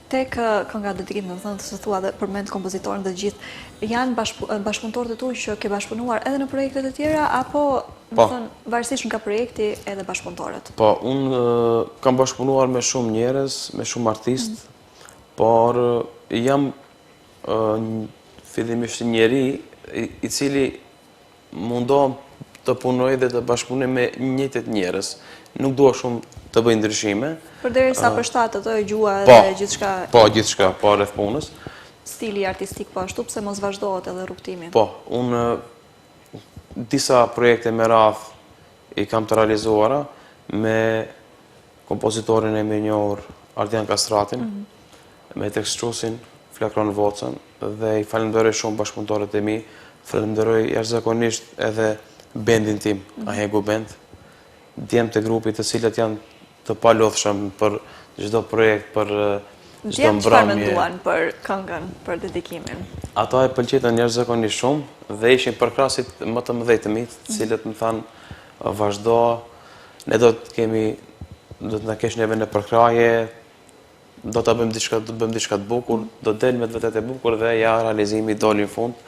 Tek kënga Dedikim, domethënë se thua dhe përmend kompozitorën dhe gjithë, janë bashkëpunëtorët e tu që ke bashkëpunuar edhe në projekte të tjera, apo domethënë varësisht nga projekti edhe bashkëpunëtorët? Po, unë kam bashkëpunuar me shumë njerëz, me shumë artistë, por jam fillimisht njeri i cili mundohem të punoj dhe të bashkëpunoj me njëjtet njerëz. Nuk dua shumë të bëj ndryshime. Përderisa përshtatet ato gjua dhe gjithçka. Po, gjithçka, po rreth punës. Stili artistik po ashtu, pse mos vazhdohet edhe rrugtimi? Po, unë disa projekte me radh i kam të realizuara me kompozitorin e mirënjohur Ardian Kastratin, me tekstuesin Flakron Vocën, dhe i falenderoj shumë bashkëpunëtorët e mi, falenderoj jashtëzakonisht edhe bendin tim, Ahegu Band, djemtë e grupit të cilët janë të palodhshëm për çdo projekt, për çdo mbrëmje. Çfarë menduan për këngën, për Dedikimin? Ata e pëlqejtën jashtëzakonisht shumë dhe ishin përkrasit më të mëdhej të mi, të cilët më thanë vazhdo, ne do të na kesh neve në përkraje, do të bëjmë diçka të bukur, do të del me të vërtet e bukur dhe ja realizimi doli në fund.